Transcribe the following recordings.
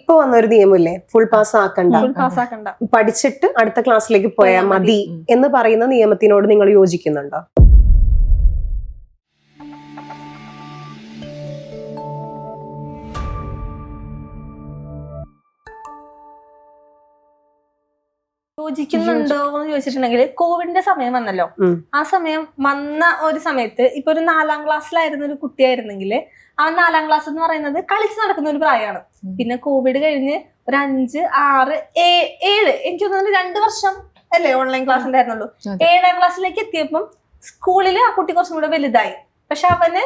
ഇപ്പൊ വന്നൊരു നിയമമില്ലേ, full pass ആക്കണ്ട, പഠിച്ചിട്ട് അടുത്ത ക്ലാസ്സിലേക്ക് പോയാൽ മതി എന്ന് പറയുന്ന നിയമത്തിനോട് നിങ്ങൾ യോജിക്കുന്നുണ്ടോ? യോജിക്കുന്നുണ്ടോ എന്ന് ചോദിച്ചിട്ടുണ്ടെങ്കിൽ കോവിഡിന്റെ സമയം വന്നല്ലോ. ആ സമയം വന്ന ഒരു സമയത്ത് ഇപ്പൊ ഒരു 4ാം ക്ലാസ്സിലായിരുന്ന ഒരു കുട്ടിയായിരുന്നെങ്കിൽ ആ 4ാം ക്ലാസ് എന്ന് പറയുന്നത് കളിച്ച് നടക്കുന്ന ഒരു പ്രായമാണ്. പിന്നെ കോവിഡ് കഴിഞ്ഞ് ഒരു 5, 6, 7 എനിക്ക് തോന്നുന്നു 2 വർഷം അല്ലേ ഓൺലൈൻ ക്ലാസ് ഉണ്ടായിരുന്നുള്ളൂ. 7ാം ക്ലാസ്സിലേക്ക് എത്തിയപ്പം സ്കൂളിൽ ആ കുട്ടി കുറച്ചും കൂടെ വലുതായി. പക്ഷെ അവന്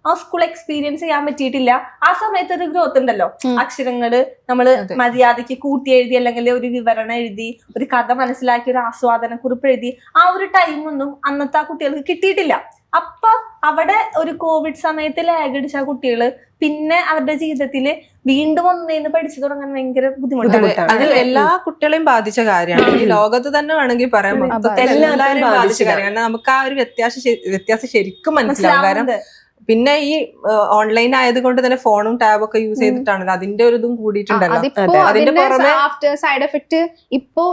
ആ സ്കൂൾ എക്സ്പീരിയൻസ് ചെയ്യാൻ പറ്റിയിട്ടില്ല. ആ സമയത്ത് ഒരു ഗ്രോത്ത് ഉണ്ടല്ലോ, അക്ഷരങ്ങള് നമ്മള് മര്യാദയ്ക്ക് കൂട്ടി എഴുതി, അല്ലെങ്കിൽ ഒരു വിവരണം എഴുതി, ഒരു കഥ മനസ്സിലാക്കി, ഒരു ആസ്വാദന കുറിപ്പ് എഴുതി, ആ ഒരു ടൈമൊന്നും അന്നത്തെ ആ കുട്ടികൾക്ക് കിട്ടിയിട്ടില്ല. അപ്പൊ അവിടെ ഒരു കോവിഡ് സമയത്ത് ലാഗടിച്ച കുട്ടികള് പിന്നെ അവരുടെ ജീവിതത്തില് വീണ്ടും ഒന്നേന്ന് പഠിച്ചു തുടങ്ങാൻ ഭയങ്കര ബുദ്ധിമുട്ടാണ്. അത് എല്ലാ കുട്ടികളെയും ബാധിച്ച കാര്യമാണ്. ഈ ലോകത്ത് തന്നെ വേണമെങ്കിൽ പറയാൻ എല്ലാവരെയും ബാധിച്ച കാര്യമാണ്. കാരണം നമുക്ക് ആ ഒരു വ്യത്യാസം ശരിക്കും മനസ്സിലാവും. കാരണം പിന്നെ ഈ ഓൺലൈൻ ആയതുകൊണ്ട് തന്നെ ഫോണും ടാബും ഒക്കെ യൂസ് ചെയ്തിട്ടാണല്ലോ അതിന്റെ ഒരു ഇതും കൂടിയിട്ടുണ്ടല്ലോ. അതിന്റെ പുറമെ സൈഡ് എഫക്ട് ഇപ്പോ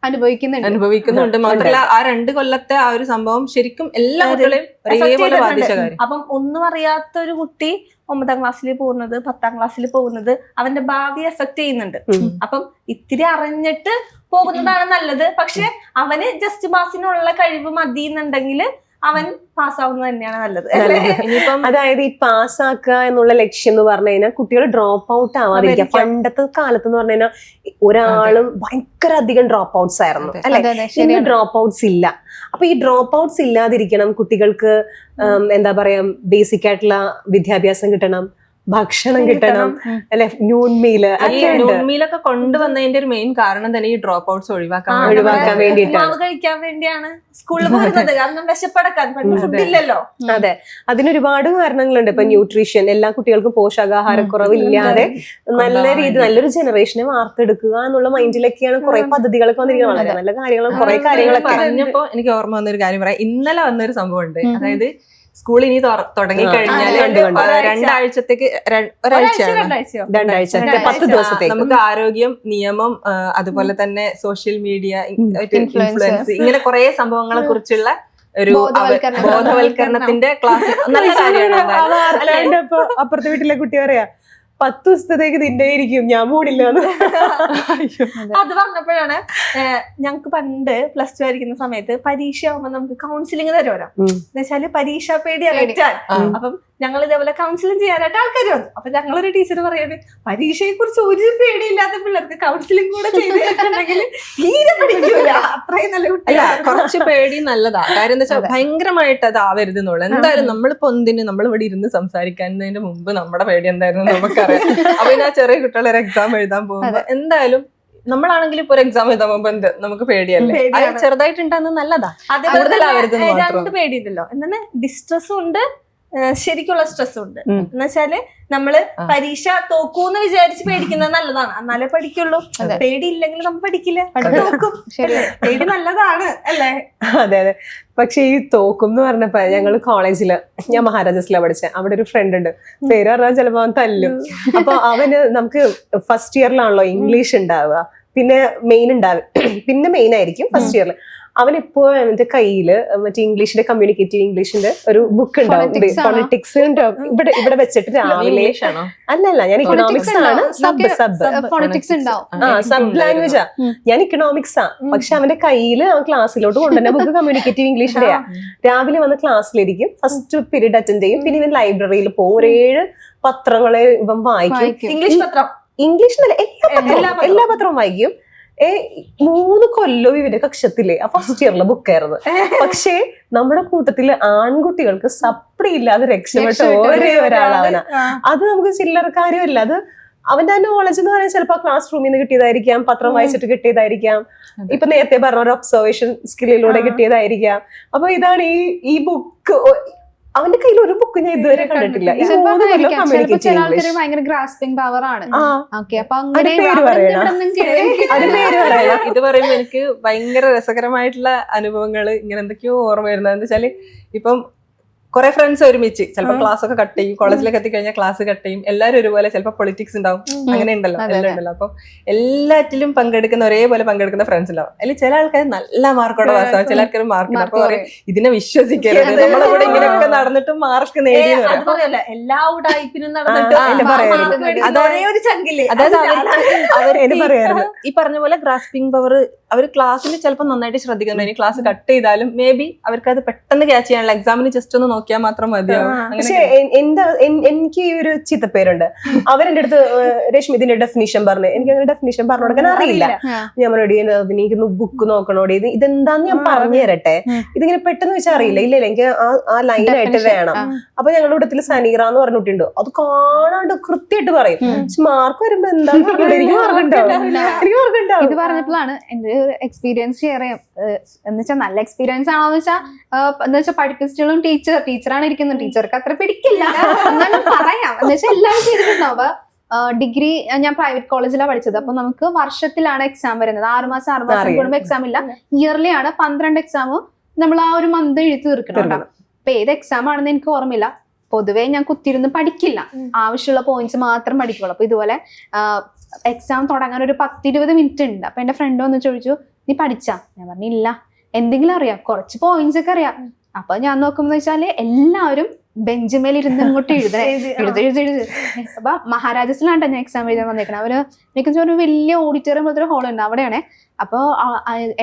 അനുഭവിക്കുന്നുണ്ട്. മാത്രമല്ല ആ 2 കൊല്ലത്തെ ആ ഒരു സംഭവം ശരിക്കും എല്ലാ കുട്ടികളെയും ഒരേപോലെ ബാധിച്ച കാര്യം. അപ്പം ഒന്നും അറിയാത്ത ഒരു കുട്ടി 9ാം ക്ലാസ്സിൽ പോകുന്നത്, 10ാം ക്ലാസ്സിൽ പോകുന്നത് അവന്റെ ഭാവി എഫക്ട് ചെയ്യുന്നുണ്ട്. അപ്പം ഇത്തിരി അറിഞ്ഞിട്ട് പോകുന്നതാണ് നല്ലത്. പക്ഷെ അവന് ജസ്റ്റ് പാസിനുള്ള കഴിവ് മതി എന്നുണ്ടെങ്കിൽ അവൻ പാസ്സാവുന്നത് തന്നെയാണ് നല്ലത്. അതായത് ഈ പാസ്സാക്കുക എന്നുള്ള ലക്ഷ്യം എന്ന് പറഞ്ഞു കഴിഞ്ഞാൽ കുട്ടികൾ ഡ്രോപ്പ് ഔട്ട് ആവാതിരിക്കുക. പണ്ടത്തെ കാലത്ത് എന്ന് പറഞ്ഞു കഴിഞ്ഞാൽ ഒരാളും ഭയങ്കര അധികം ഡ്രോപ്പ് ഔട്ട്സ് ആയിരുന്നു അല്ലെ. ഇന്ന് ഡ്രോപ്പ് ഔട്ട്സ് ഇല്ല. അപ്പൊ ഈ ഡ്രോപ്പ് ഔട്ട്സ് ഇല്ലാതിരിക്കണം, കുട്ടികൾക്ക് എന്താ പറയാ ബേസിക് ആയിട്ടുള്ള വിദ്യാഭ്യാസം കിട്ടണം, ഭക്ഷണം കിട്ടണം അല്ലെ, ന്യൂൺ മീല്. ഈ ന്യൂൺ മീലൊക്കെ കൊണ്ടുവന്നതിന്റെ ഒരു മെയിൻ കാരണം തന്നെ ഈ ഡ്രോപ്പ് ഔട്ട്സ് ഒഴിവാക്കാൻ വേണ്ടിയിട്ടാണ്, കഴിക്കാൻ വേണ്ടിയാണ് സ്കൂളിൽ പോകുന്നത്. കാരണം വിശപ്പടക്കാൻ ഫുഡില്ലല്ലോ. അതെ, അതിനൊരുപാട് കാരണങ്ങളുണ്ട്. ഇപ്പൊ ന്യൂട്രീഷൻ, എല്ലാ കുട്ടികൾക്കും പോഷകാഹാരക്കുറവില്ലാതെ നല്ല രീതി നല്ലൊരു ജനറേഷനെ വാർത്തെടുക്കുക എന്നുള്ള മൈൻഡിലൊക്കെയാണ് കുറെ പദ്ധതികളൊക്കെ വന്നിരിക്കുന്നത്. വളരെ നല്ല കാര്യങ്ങളും കുറെ കാര്യങ്ങളൊക്കെ പറഞ്ഞപ്പോ എനിക്ക് ഓർമ്മ വന്നൊരു കാര്യം പറയാം. ഇന്നലെ വന്നൊരു സംഭവം ഉണ്ട്. അതായത് സ്കൂൾ ഇനി തുടങ്ങി കഴിഞ്ഞാല് 2 ആഴ്ചത്തേക്ക്, ഒരാഴ്ച 10 ദിവസത്തേക്ക് നമുക്ക് ആരോഗ്യം, നിയമം, അതുപോലെ തന്നെ സോഷ്യൽ മീഡിയ, ഇൻഫ്ലുവൻസ്, ഇങ്ങനെ കുറെ സംഭവങ്ങളെ കുറിച്ചുള്ള ഒരു ബോധവൽക്കരണത്തിന്റെ ക്ലാസ്. നല്ല കാര്യമാണ്. അപ്പുറത്തെ വീട്ടിലെ കുട്ടി പറയാ 10 ദിവസത്തേക്ക് നിന്റെ ഇരിക്കും, ഞാൻ മൂടില്ല. അത് പറഞ്ഞപ്പോഴാണ് ഞങ്ങക്ക് പണ്ട് +2 ആയിരിക്കുന്ന സമയത്ത് പരീക്ഷ ആവുമ്പോ നമുക്ക് കൗൺസിലിംഗ് തരുമല്ലോ. എന്ന് വെച്ചാല് പരീക്ഷ പേടി അകറ്റാൻ. അപ്പം ഞങ്ങൾ ഇതേപോലെ കൗൺസിലിംഗ് ചെയ്യാനായിട്ട് ആൾക്കാർ വന്നു. അപ്പൊ ഞങ്ങളൊരു ടീച്ചർ പറയാണ്, പരീക്ഷയെ കുറിച്ച് ഒരു പേടിയില്ലാത്ത പിള്ളേർക്ക് കൗൺസിലിംഗ് കൂടെ ചെയ്തിട്ടുണ്ടെങ്കിൽ തീരെ പഠിക്കൂല. അത്രയും നല്ല കുട്ടിയല്ല. കുറച്ച് പേടി നല്ലതാ. കാര്യം എന്താ വെച്ചാൽ ഭയങ്കരമായിട്ട് അത് ആവരുത് എന്നുള്ളത്. എന്തായാലും നമ്മളിപ്പോ നമ്മൾ ഇവിടെ ഇരുന്ന് സംസാരിക്കുന്നതിന് മുമ്പ് നമ്മുടെ പേടി എന്തായിരുന്നു നമുക്കറിയാം. അപ്പൊ ഞാൻ ചെറിയ കുട്ടികളെ ഒരു എക്സാം എഴുതാൻ പോകുമ്പോ എന്തായാലും നമ്മളാണെങ്കിൽ ഇപ്പൊ ഒരു എക്സാം എഴുതാൻ പോകുമ്പോ നമുക്ക് പേടിയല്ലേ. അത് ചെറുതായിട്ടുണ്ടാകുന്നത് നല്ലതാ. കൂടുതലാവരുത്. 2 പേടിയുണ്ടല്ലോ. എന്താണ്, ഡിസ്ട്രെസ്സും ഉണ്ട്, ശരിക്കുള്ള സ്ട്രെസ് ഉണ്ട്. എന്ന് വെച്ചാല് നമ്മള് പരീക്ഷ തോക്കൂന്ന് വിചാരിച്ച് പേടിക്കുന്നത് നല്ലതാണ്, എന്നാലേ പഠിക്കുള്ളൂ. പേടിയില്ലെങ്കിൽ നമ്മൾ പഠിക്കില്ല, തോക്കും. പേടി നല്ലതാണ് അല്ലേ? അതെ അതെ. പക്ഷെ ഈ തോക്കും എന്ന് പറഞ്ഞപ്പോ ഞങ്ങള് കോളേജില്, ഞാൻ മഹാരാജാസിലാണ് പഠിച്ചത്, അവിടെ ഒരു ഫ്രണ്ട് ഉണ്ട്, പേര് പറഞ്ഞാൽ ചിലപ്പോ അവൻ തല്ലും. അപ്പൊ അവന്, നമുക്ക് ഫസ്റ്റ് ഇയറിലാണല്ലോ ഇംഗ്ലീഷ് ഉണ്ടാവുക, പിന്നെ മെയിൻ ആയിരിക്കും ഫസ്റ്റ് ഇയറിൽ. അവനിപ്പോ അവന്റെ കയ്യില് മറ്റേ ഇംഗ്ലീഷിന്റെ കമ്മ്യൂണിക്കേറ്റീവ് ഇംഗ്ലീഷിന്റെ ഒരു ബുക്ക് ഉണ്ടാവും, ഫോണറ്റിക്സ് ഇവിടെ വെച്ചിട്ട് രാവിലെ. അല്ലല്ല, ഞാൻ ഇക്കണോമിക്സ് ആണ്, സബ് ലാംഗ്വേജാ, ഞാൻ ഇക്കണോമിക്സാ. പക്ഷെ അവന്റെ കയ്യില് അവൻ ക്ലാസ്സിലോട്ട് കൊണ്ടുവന്ന ബുക്ക് കമ്മ്യൂണിക്കേറ്റീവ് ഇംഗ്ലീഷിന്റെയാ. രാവിലെ വന്ന് ക്ലാസ്സിലിരിക്കും, ഫസ്റ്റ് പീരീഡ് അറ്റൻഡ് ചെയ്യും, പിന്നെ ഇവൻ ലൈബ്രറിയിൽ പോകും, ഒരു 7 പത്രങ്ങളെ ഇവൻ വായിക്കും. ഇംഗ്ലീഷ് പത്രം, ഇംഗ്ലീഷിനല്ല എല്ലാ പത്രവും വായിക്കും. 3 കൊല്ലം ഇവന്റെ കക്ഷത്തില് ഫസ്റ്റ് ഇയറിലെ ബുക്കായിരുന്നു. പക്ഷേ നമ്മുടെ കൂട്ടത്തില് ആൺകുട്ടികൾക്ക് സപ്ലി ഇല്ലാതെ രക്ഷപ്പെട്ട ഒരേ ഒരാളവനാ. അത് നമുക്ക് ചില്ലറ കാര്യമല്ല. അത് അവന്റെ നോളജ് എന്ന് പറയുന്നത് ചിലപ്പോൾ ക്ലാസ് റൂമിൽ നിന്ന് കിട്ടിയതായിരിക്കാം, പത്രം വായിച്ചിട്ട് കിട്ടിയതായിരിക്കാം, ഇപ്പൊ നേരത്തെ പറഞ്ഞ ഒരു ഒബ്സർവേഷൻ സ്കില്ലിലൂടെ കിട്ടിയതായിരിക്കാം. അപ്പൊ ഇതാണ് ഈ ബുക്ക്. അവന്റെ കയ്യിൽ ഒരു ബുക്ക് ഞാൻ ഇതുവരെ കണ്ടിട്ടില്ല. ഇത് പറയുമ്പോ എനിക്ക് ഭയങ്കര രസകരമായിട്ടുള്ള അനുഭവങ്ങൾ ഇങ്ങനെ എന്തൊക്കെയോ ഓർമ്മ വരുന്നത്. എന്താ വെച്ചാല് ഇപ്പം കുറെ ഫ്രണ്ട്സ് ഒരുമിച്ച് ചിലപ്പോൾ ക്ലാസ് ഒക്കെ കട്ട് ചെയ്യും, കോളേജിലേക്ക് എത്തിക്കഴിഞ്ഞാൽ ക്ലാസ് കട്ട് ചെയ്യും, എല്ലാവരും ഒരുപോലെ, ചിലപ്പോൾ പൊളിറ്റിക്സ് ഉണ്ടാവും, അങ്ങനെ ഉണ്ടല്ലോ, എല്ലാം ഉണ്ടല്ലോ. അപ്പം എല്ലാറ്റിലും പങ്കെടുക്കുന്ന ഒരേപോലെ പങ്കെടുക്കുന്ന ഫ്രണ്ട്സ് ഉണ്ടാവും. അതിൽ ചില ആൾക്കാർ നല്ല മാർക്കോടെ പാസ്സാവും, ചില ആൾക്കാർ മാർക്ക്. അപ്പൊ പറയും ഇതിനെ വിശ്വസിക്കരുത്, നമ്മളിവിടെ ഇങ്ങനെയൊക്കെ നടന്നിട്ട് മാർക്ക് നേടി. എല്ലാ ഉടായ്പിനും നടന്നിട്ട് ഒരു ചങ്കില്. അതായത് അവർ ഈ പറഞ്ഞ പോലെ ഗ്രാസ്പിംഗ് പവർ, അവർ ക്ലാസ്സിൽ ചിലപ്പോൾ നന്നായിട്ട് ശ്രദ്ധിക്കുന്നു. ഇനി ക്ലാസ് കട്ട് ചെയ്താലും മേ ബി അവർക്ക് അത് പെട്ടെന്ന് ക്യാച്ച് ചെയ്യാനുള്ള, എക്സാമിന് ജസ്റ്റ് ഒന്ന് നോക്കിയാൽ മാത്രം മതിയാവും. പക്ഷെ എനിക്ക് ഈ ഒരു ചിത്തപ്പേരുണ്ട്. അവരെന്റെ അടുത്ത് രശ്മി ഇതിന്റെ ഡെഫിനിഷൻ പറഞ്ഞു, എനിക്ക് അങ്ങനെ ഡെഫിനിഷൻ പറഞ്ഞു കൊടുക്കാൻ അറിയില്ല. ഞാൻ പറയടി എനിക്കൊന്ന് ബുക്ക് നോക്കണോടി, ഇതെന്താന്ന് ഞാൻ പറഞ്ഞു തരട്ടെ, ഇതിങ്ങനെ പെട്ടെന്ന് വെച്ചാൽ അറിയില്ല. ഇല്ല എനിക്ക് ആ ലൈനായിട്ട് വേണം. അപ്പൊ ഞങ്ങളുടെ കൂട്ടത്തിൽ സനീറ എന്ന് പറഞ്ഞിട്ടുണ്ട്, അത് കാണാണ്ട് കൃത്യമായിട്ട് പറയും. മാർക്ക് വരുമ്പോ എന്താ എനിക്ക് മാർക്കുണ്ടാവും. ഇത് പറഞ്ഞപ്പോഴാണ് എന്റെ ഒരു എക്സ്പീരിയൻസ് ഷെയർ ചെയ്യാം. എന്ന് വെച്ചാൽ നല്ല എക്സ്പീരിയൻസ് ആണോന്ന് വെച്ചാൽ എന്താ വെച്ചാൽ പഠിപ്പിച്ചിട്ടും ടീച്ചറാണ് ഇരിക്കുന്നത്, ടീച്ചർക്ക് അത്ര പിടിക്കില്ല എന്നാലും പറയാം. എന്ന് വെച്ചാൽ എല്ലാവരും ചെയ്തിട്ടുണ്ടാവും. ഡിഗ്രി ഞാൻ പ്രൈവറ്റ് കോളേജിലാണ് പഠിച്ചത്. അപ്പൊ നമുക്ക് വർഷത്തിലാണ് എക്സാം വരുന്നത്. 6 മാസം കൂടുമ്പോൾ എക്സാം ഇല്ല, ഇയർലി ആണ്. 12 എക്സാം നമ്മൾ ആ ഒരു മന്ത് എഴുതി തീർക്കണം. അപ്പൊ ഏത് എക്സാം ആണെന്ന് എനിക്ക് ഓർമ്മയില്ല. പൊതുവെ ഞാൻ കുത്തിയിരുന്ന് പഠിക്കില്ല, ആവശ്യമുള്ള പോയിന്റ്സ് മാത്രം പഠിക്കുള്ളൂ. അപ്പൊ ഇതുപോലെ എക്സാം തുടങ്ങാൻ ഒരു 10-20 മിനിറ്റ് ഉണ്ട്. അപ്പൊ എന്റെ ഫ്രണ്ട് വന്ന് ചോദിച്ചു, നീ പഠിച്ചാ? ഞാൻ പറഞ്ഞു ഇല്ല. എന്തെങ്കിലും അറിയാം? കുറച്ച് പോയിന്റ്സ് ഒക്കെ അറിയാം. അപ്പൊ ഞാൻ നോക്കുമ്പോ വെച്ചാല് എല്ലാവരും ബെഞ്ചുമേൽ ഇരുന്ന് ഇങ്ങോട്ട് എഴുത്. അപ്പൊ മഹാരാജാസിലാണ് ഞാൻ എക്സാം എഴുതാൻ വന്നേക്കണം. അവര് എനിക്ക് ഒരു വലിയ ഓഡിറ്റോറിയം പോലത്തെ ഒരു ഹോൾ ഉണ്ട്, അവിടെയാണ്. അപ്പൊ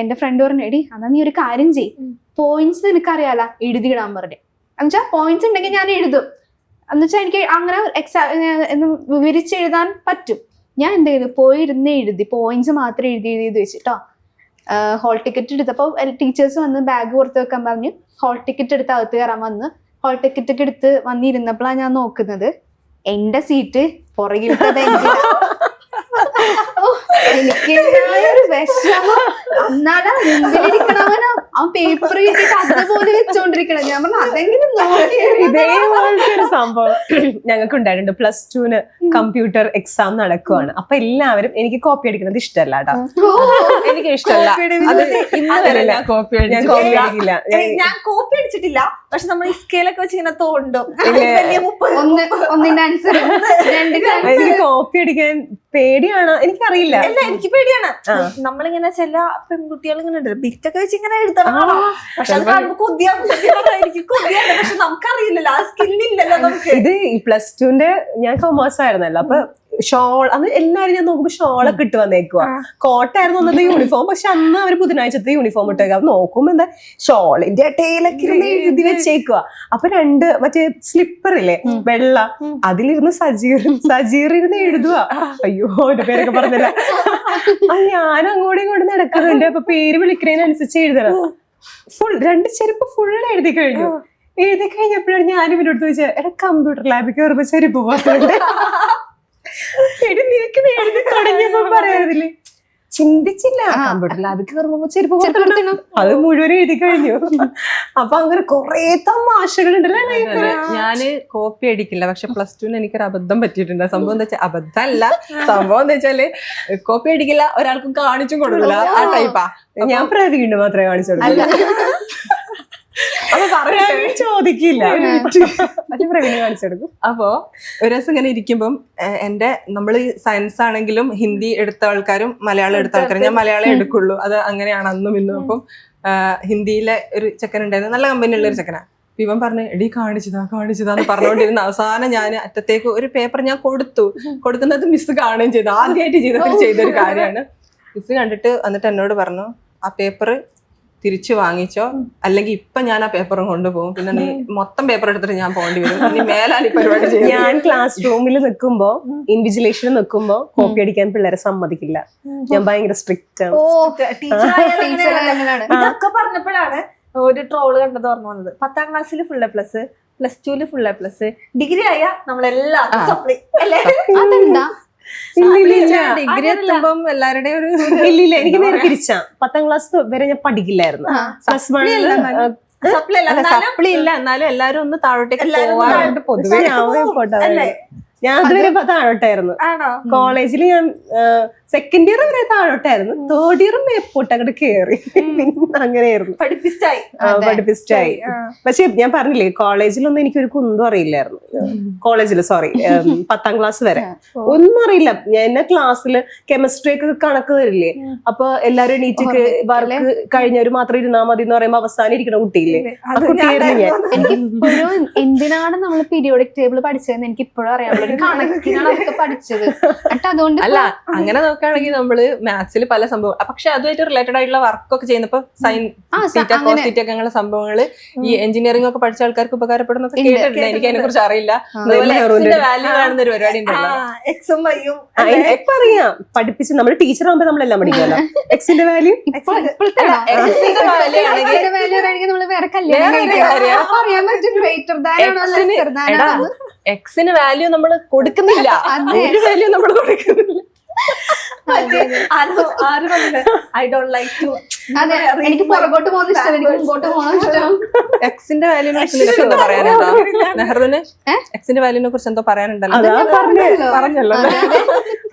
എന്റെ ഫ്രണ്ട് പറഞ്ഞു, എടി എന്നാ നീ ഒരു കാര്യം ചെയ്യ്, പോയിന്റ്സ് നിനക്കറിയാലോ എഴുതിയിടാൻ പറഞ്ഞു. എന്നുവെച്ചാൽ പോയിന്റ്സ് ഉണ്ടെങ്കിൽ ഞാൻ എഴുതും. എന്നുവെച്ചാൽ എനിക്ക് അങ്ങനെ വിവരിച്ചെഴുതാൻ പറ്റും. ഞാൻ എന്ത് ചെയ്തു, പോയി ഇരുന്ന് എഴുതി, പോയിന്റ്സ് മാത്രം എഴുതി വെച്ചിട്ടോ. ഹോൾ ടിക്കറ്റ് എടുത്തപ്പോൾ ടീച്ചേഴ്സ് വന്ന് ബാഗ് പുറത്ത് വെക്കാൻ പറഞ്ഞ് ഹോൾ ടിക്കറ്റ് എടുത്ത് അകത്ത് കയറാൻ വന്ന് ഹോൾ ടിക്കറ്റ് ഒക്കെ എടുത്ത് വന്നിരുന്നപ്പോഴാണ് ഞാൻ നോക്കുന്നത് എന്റെ സീറ്റ് പുറകിലത്തെ ബെഞ്ചിൽ. എനിക്ക് ഒരു വിഷമം. എന്നാലാ മുമ്പിലിരിക്കണവനോ ആ പേപ്പർ കിട്ടിട്ട് അതുപോലെ വെച്ചോണ്ടിരിക്കണം. ഞാൻ പറഞ്ഞു അതെങ്കിലും ഇതേപോലത്തെ ഒരു സംഭവം ഞങ്ങൾക്ക് ഉണ്ടായിട്ടുണ്ട്. +2 കമ്പ്യൂട്ടർ എക്സാം നടക്കുവാണ്. അപ്പൊ എല്ലാവരും, എനിക്ക് കോപ്പി അടിക്കുന്നത് ഇഷ്ടമല്ല കേട്ടോ, എനിക്ക് ഇഷ്ടമല്ല. ഞാൻ കോപ്പി അടിക്കില്ല. ഞാൻ കോപ്പി അടിച്ചിട്ടില്ല, പക്ഷെ നമ്മൾ ഈ സ്കെയിലൊക്കെ വെച്ച് ഇങ്ങനെ തോണ്ടും. ഒന്നിന്റെ ആൻസർ എനിക്ക് കോപ്പി അടിക്കാൻ പേടിയാണ്, എനിക്കറിയില്ല. അല്ല എനിക്ക് പേടിയാണ്. നമ്മളിങ്ങനെ ചില പെൺകുട്ടികൾ ഇങ്ങനെ ഉണ്ട് ബിറ്റൊക്കെ വെച്ച് ഇങ്ങനെ എഴുതണം. പക്ഷെ അത് കാണുമ്പോ കൊതിയാണ്, പക്ഷെ നമുക്കറിയില്ലല്ലോ, ആ സ്കില്ലില്ലല്ലോ നമുക്ക്. ഇത് ഈ +2 ഞാൻ കൊമേഴ്സ് ആയിരുന്നല്ലോ. അപ്പൊ ഷോൾ അന്ന് എല്ലാരും ഞാൻ നോക്കുമ്പോ ഷോളൊക്കെ ഇട്ട് വന്നേക്കുവാ. കോട്ടായിരുന്നു അന്നത്തെ യൂണിഫോം, പക്ഷെ അന്ന് അവര് ബുധനാഴ്ചത്തെ യൂണിഫോം ഇട്ടേക്കാം. നോക്കുമ്പോ എന്താ ഷോളിന്റെ ഇടയിലൊക്കെ ഇരുന്ന് എഴുതി വെച്ചേക്കുവാ. അപ്പൊ 2 മറ്റേ സ്ലിപ്പർ ഇല്ലേ വെള്ള, അതിലിരുന്ന് സജീർ ഇരുന്ന് എഴുതുക. അയ്യോ എന്റെ പേരൊക്കെ പറഞ്ഞില്ല. ഞാൻ അങ്ങോട്ടും ഇങ്ങോട്ടും നടക്കുന്നുണ്ട്. അപ്പൊ പേര് വിളിക്കുന്നതിനനുസരിച്ച് എഴുതണം. ഫുൾ 2 ചെരുപ്പ് ഫുൾ എഴുതി കഴിഞ്ഞു. എഴുതി കഴിഞ്ഞപ്പോഴാണ് ഞാൻ ഇവരോട് ചോദിച്ചത്, എടാ കമ്പ്യൂട്ടർ ലാബിൽ കയറുമ്പോ ചെരുപ്പ് പോകാറുണ്ട്. നിനക്ക് എഴുതി തുടങ്ങിയപ്പോ പറയാതില്ലേ, ചിന്തിച്ചില്ല. കമ്പ്യൂട്ടർ ലാബിൽ കയറുമ്പോ ചെരുപ്പ് കൊടുക്കണം, അത് മുഴുവൻ എഴുതി കഴിഞ്ഞു. അപ്പൊ അങ്ങനെ കൊറേ തമാശകൾ ഉണ്ടല്ലോ. ഞാന് കോപ്പി അടിക്കില്ല, പക്ഷെ +2 എനിക്കൊരു അബദ്ധം പറ്റിയിട്ടുണ്ട്. സംഭവം എന്താ വെച്ചാൽ, അബദ്ധമല്ല, സംഭവം എന്താ വെച്ചാല് കോപ്പി അടിക്കില്ല, ഒരാൾക്കും കാണിച്ചും കൊടുക്കില്ല, ആ ടൈപ്പാ. ഞാൻ പ്രവീണ് മാത്രമേ കാണിച്ചു കൊടുക്കില്ല, ചോദിക്കില്ല, പ്രവീണ് കാണിച്ചു കൊടുക്കും. അപ്പോ ഒരു ദിവസം ഇങ്ങനെ ഇരിക്കുമ്പം നമ്മള് സയൻസ് ആണെങ്കിലും ഹിന്ദി എടുത്ത ആൾക്കാരും മലയാളം എടുത്ത ആൾക്കാരും, ഞാൻ മലയാളം എടുക്കുള്ളൂ, അത് അങ്ങനെയാണ് അന്നും ഇന്നും. അപ്പം ഹിന്ദിയിലെ ഒരു ചെക്കൻ ഉണ്ടായിരുന്നു, നല്ല കമ്പനിയുള്ള ഒരു ചെക്കനാ. ഇവൻ പറഞ്ഞു, എടി കാണിച്ചതാന്ന് പറഞ്ഞുകൊണ്ടിരുന്ന അവസാനം ഞാൻ അറ്റത്തേക്ക് ഒരു പേപ്പർ ഞാൻ കൊടുക്കുന്നത് മിസ് കാണുകയും ചെയ്തു. ആദ്യമായിട്ട് ജീവിതത്തിൽ ചെയ്തൊരു കാര്യമാണ്. മിസ് കണ്ടിട്ട് എന്നിട്ട് എന്നോട് പറഞ്ഞു, ആ പേപ്പർ തിരിച്ചു വാങ്ങിച്ചോ, അല്ലെങ്കിൽ ഇപ്പൊ ഞാൻ ആ പേപ്പറും കൊണ്ടുപോകും, പിന്നെ നീ മൊത്തം പേപ്പർ എടുത്തിട്ട് ഞാൻ പോകേണ്ടി വരും, നീ മേലാൽ ഈ പരിപാടി ചെയ്യും. ഞാൻ ക്ലാസ് റൂമിൽ നിൽക്കുമ്പോ, ഇൻവിജിലേഷൻ നിൽക്കുമ്പോ കോപ്പി അടിക്കാൻ പിള്ളേരെ സമ്മതിക്കില്ല. ഞാൻ ഭയങ്കര സ്ട്രിക്റ്റ് ആണ്. ഇതൊക്കെ പറഞ്ഞപ്പോഴാണ് ഒരു ട്രോള് കണ്ടത് ഓർമ്മ വന്നത്. 10ാം ക്ലാസ്സിൽ full A+, +2 full A+, degree ആയ നമ്മളെല്ലാം സപ്ലി അല്ലേ? അതെന്താ? ഡിഗ്രി എത്തുമ്പം എല്ലാവരുടെയും ഒരു ഇല്ലില്ല, എനിക്ക് നേരെ തിരിച്ചാ. 10ാം ക്ലാസ് വരെ ഞാൻ പഠിക്കില്ലായിരുന്നു. സപ്ലി ഇല്ല, എന്നാലും എല്ലാരും ഒന്ന് താഴോട്ടേക്ക് പോവാറുണ്ട് പൊതുവെ. ഞാൻ അതുവരെ താഴോട്ടായിരുന്നു. കോളേജിൽ ഞാൻ സെക്കൻഡ് ഇയർ വരെ താഴോട്ടായിരുന്നു, തേർഡ് ഇയർ മേപ്പോട്ട് അങ്ങോട്ട് കേറി. പിന്നെ അങ്ങനെയായിരുന്നു, പഠിപ്പിച്ചായി. പഠിപ്പിസ്റ്റായി. പക്ഷെ ഞാൻ പറഞ്ഞില്ലേ, കോളേജിലൊന്നും എനിക്കൊരു കുന്തും അറിയില്ലായിരുന്നു. കോളേജിൽ 10ാം ക്ലാസ് വരെ ഒന്നും അറിയില്ല. ഞാൻ ക്ലാസ്സിൽ കെമിസ്ട്രി ഒക്കെ കണക്ക് തരില്ലേ, അപ്പൊ എല്ലാരും എണീറ്റ് വർക്ക് കഴിഞ്ഞവര് മാത്രം ഇരുന്നാ മതി എന്ന് പറയുമ്പോ അവസാനം ഇരിക്കുന്ന കുട്ടിയില്ലേ, ആ കുട്ടിയായിരുന്നു ഞാൻ. എനിക്കിപ്പോഴും എന്തിനാണ് നമ്മൾ പീരിയോഡിക് ടേബിൾ പഠിച്ചതെന്ന് എനിക്ക് ഇപ്പോഴും അറിയാം. ഒരു കണക്കിനാണ് അതൊക്കെ പഠിച്ചത്. എന്നിട്ട് അതുകൊണ്ട് അല്ല, അങ്ങനെ നോക്കുകയാണെങ്കിൽ നമ്മള് മാത്സിൽ പല സംഭവം, പക്ഷെ അതുമായിട്ട് റിലേറ്റഡ് ആയിട്ടുള്ള വർക്കൊക്കെ ചെയ്യുന്നപ്പോ സൈൻ തീറ്റ കോസ് തീറ്റ ഒക്കെ അങ്ങനെയുള്ള സംഭവങ്ങള് ഈ എഞ്ചിനീയറിംഗ് ഒക്കെ പഠിച്ച ആൾക്കാർക്ക് ഉപകാരപ്പെടുന്നൊക്കെ കേട്ടിട്ടുണ്ട്. എനിക്ക് അതിനെ കുറിച്ച് അറിയില്ല. അതുപോലെ എക്സിന്റെ വാല്യൂ കാണുന്ന ഒരു പരിപാടി ഉണ്ടല്ലോ, എക്സും വൈയും ഇപ്പൊ അറിയാം, പഠിപ്പിച്ച് നമ്മള് ടീച്ചർ ആകുമ്പോ നമ്മളെല്ലാം പഠിക്കുമല്ലോ. എക്സിന്റെ വാല്യൂ എക്സിന്റെ വാല്യൂ ആണെങ്കിൽ നമ്മള് വേറെ കല്യാണം അറിയാൻ പറ്റും. ഗ്രേറ്റർ ദാൻ ആണോ ലെസ്സർ ദാൻ ആണോ? എക്സിന് വാല്യൂ നമ്മൾ കൊടുക്കുന്നില്ല, ഒരു വാല്യൂ നമ്മൾ കൊടുക്കുന്നില്ല. I don't like to. അതെ, എനിക്ക് പുറകോട്ട് പോകുന്ന ഇഷ്ടം, എനിക്ക് മുമ്പോട്ട് പോകുന്ന ഇഷ്ടം. എക്സിന്റെ വാല്യൂനെ കുറിച്ച് നിനക്ക് എന്താ പറയാനുണ്ടോ നെഹ്റുവിന്? എക്സിന്റെ വാല്യൂനെ കുറിച്ച് എന്തോ പറയാനുണ്ടല്ലോ. പറഞ്ഞല്ലോ,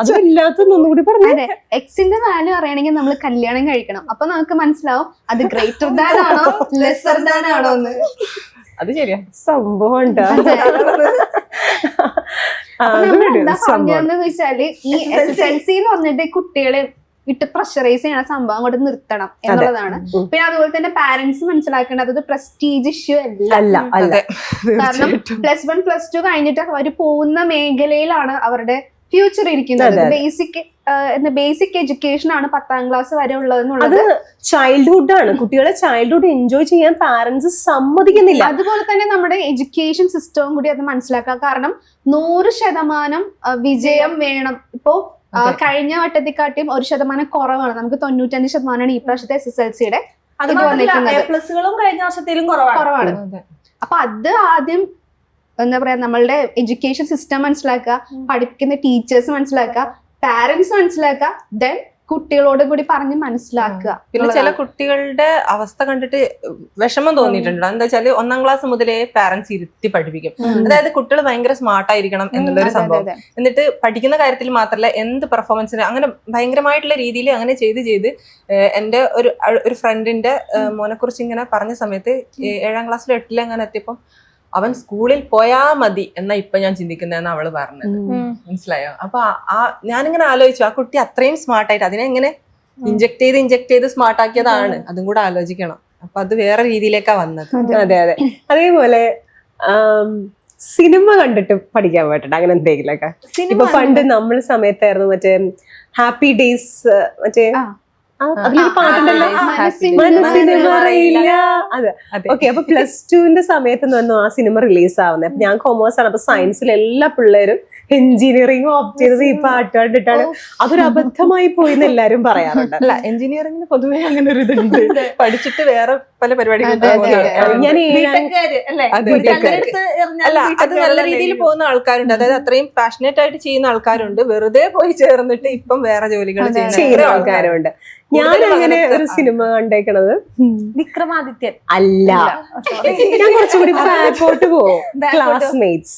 അതില്ലാത്തൊന്നും കൂടി പറഞ്ഞു. അതെ, എക്സിന്റെ വാല്യൂ അറിയണമെങ്കിൽ നമ്മൾ കല്യാണം കഴിക്കണം. അപ്പൊ നമുക്ക് മനസ്സിലാവും അത് ഗ്രേറ്റർ ദാൻ ആണോ ലെസ്സർ ദാൻ ആണോ എന്ന്. അത് ശരിയാ, സംഭവം ഉണ്ടോ? എന്താ പറഞ്ഞതെന്ന് വെച്ചാല് ഈ SSLC എന്ന് പറഞ്ഞിട്ട് കുട്ടികളെ ഇട്ട് പ്രഷറൈസ് ചെയ്യണ സംഭവം അങ്ങോട്ട് നിർത്തണം എന്നുള്ളതാണ്. പിന്നെ അതുപോലെ തന്നെ പാരന്റ്സ് മനസ്സിലാക്കേണ്ടത് അത് പ്രസ്റ്റീജ് ഇഷ്യൂ അല്ല. കാരണം +1 +2 കഴിഞ്ഞിട്ട് അവര് പോകുന്ന മേഖലയിലാണ് അവരുടെ ഫ്യൂച്ചർ ഇരിക്കുന്നത്. ബേസിക് എഡ്യൂക്കേഷൻ ആണ് 10ാം ക്ലാസ് വരെ ഉള്ളതെന്നുള്ളത്. ചൈൽഡ്ഹുഡ് ആണ്, കുട്ടികളെ ചൈൽഡ്ഹുഡ് എൻജോയ് ചെയ്യാൻ പാരന്റ്സ് സമ്മതിക്കുന്നില്ല. അതുപോലെ തന്നെ നമ്മുടെ എഡ്യൂക്കേഷൻ സിസ്റ്റവും കൂടി അത് മനസ്സിലാക്കുക. കാരണം 100% വിജയം വേണം. ഇപ്പോ കഴിഞ്ഞ വട്ടത്തെക്കാട്ടിയും 1% കുറവാണ്. നമുക്ക് 95% ഈ പ്രാവശ്യത്തെ SSLCയുടെ പ്ലസുകളും കഴിഞ്ഞ വർഷത്തിലും കുറവാണ്. അപ്പൊ അത് ആദ്യം എന്താ പറയാ, നമ്മളുടെ എഡ്യൂക്കേഷൻ സിസ്റ്റം മനസ്സിലാക്കുക, പഠിപ്പിക്കുന്ന ടീച്ചേഴ്സ് മനസ്സിലാക്കുക, പാരന്റ്സ് മനസ്സിലാക്കുക, ദെൻ കുട്ടികളോട് കൂടി പറഞ്ഞ് മനസ്സിലാക്കുക. പിന്നെ ചില കുട്ടികളുടെ അവസ്ഥ കണ്ടിട്ട് വിഷമം തോന്നിയിട്ടുണ്ട്. എന്താ വെച്ചാല് 1ാം ക്ലാസ് മുതലേ പാരന്റ്സ് ഇരുത്തി പഠിപ്പിക്കും. അതായത് കുട്ടികൾ ഭയങ്കര സ്മാർട്ടായിരിക്കണം എന്നുള്ളൊരു സംഭവം. എന്നിട്ട് പഠിക്കുന്ന കാര്യത്തിൽ മാത്രമല്ല, എന്ത് പെർഫോമൻസിന് അങ്ങനെ ഭയങ്കരമായിട്ടുള്ള രീതിയിൽ അങ്ങനെ ചെയ്ത് എന്റെ ഒരു ഫ്രണ്ടിന്റെ മോനെ കുറിച്ച് ഇങ്ങനെ പറഞ്ഞ സമയത്ത് 7ാം ക്ലാസ്സിൽ 8ൽ അങ്ങനെ എത്തിയപ്പം അവൻ സ്കൂളിൽ പോയാ മതി എന്നാ ഇപ്പൊ ഞാൻ ചിന്തിക്കുന്നതെന്ന് അവള് പറഞ്ഞത്. മനസ്സിലായോ? അപ്പൊ ഞാനിങ്ങനെ ആലോചിച്ചു, ആ കുട്ടി അത്രയും സ്മാർട്ടായിട്ട് അതിനെ എങ്ങനെ ഇഞ്ചക്ട് ചെയ്ത് സ്മാർട്ട് ആക്കിയതാണ്. അതും കൂടെ ആലോചിക്കണം. അപ്പൊ അത് വേറെ രീതിയിലേക്കാ വന്നത്. അതെ. അതേപോലെ സിനിമ കണ്ടിട്ട് പഠിക്കാൻ പറ്റണ്ട, അങ്ങനെ എന്തെങ്കിലുമൊക്കെ. ഇപ്പൊ പണ്ട് നമ്മൾ സമയത്തായിരുന്നു മറ്റേ ഹാപ്പി ഡേയ്സ്, മറ്റേ അതിലൊരു പാട്ടുണ്ടല്ലോ, മനസ്സിന് പറയില്ല. അതെ, ഓക്കെ. അപ്പൊ +2ന്റെ സമയത്ത് വന്നു ആ സിനിമ റിലീസ് ആവുന്നത്. അപ്പൊ ഞാൻ കൊമേഴ്സ് ആണ്. അപ്പൊ സയൻസിൽ എല്ലാ പിള്ളേരും എഞ്ചിനീയറിംഗ് ഓപ്റ്റ് ചെയ്തത് ഈ പാട്ട് കണ്ടിട്ടാണ്. അതൊരു അബദ്ധമായി പോയി എന്ന് എല്ലാരും പറയാറുണ്ട്. അല്ല, എഞ്ചിനീയറിംഗിന് പൊതുവെ അങ്ങനെ ഒരു ഇതുണ്ട്, പഠിച്ചിട്ട് വേറെ പല പരിപാടികളും. ഞാൻ അല്ല, അത് നല്ല രീതിയിൽ പോകുന്ന ആൾക്കാരുണ്ട്. അതായത് അത്രയും പാഷനേറ്റ് ആയിട്ട് ചെയ്യുന്ന ആൾക്കാരുണ്ട്. വെറുതെ പോയി ചേർന്നിട്ട് ഇപ്പം വേറെ ജോലികൾ ചെയ്യുന്ന ആൾക്കാരുണ്ട്. ഞാൻ അങ്ങനെ ഒരു സിനിമ കണ്ടേക്കണത് വിക്രമാദിത്യൻ അല്ല, ഞാൻ കുറച്ചുകൂടി ബാക്കോട്ട് പോവും. ക്ലാസ്മേറ്റ്സ്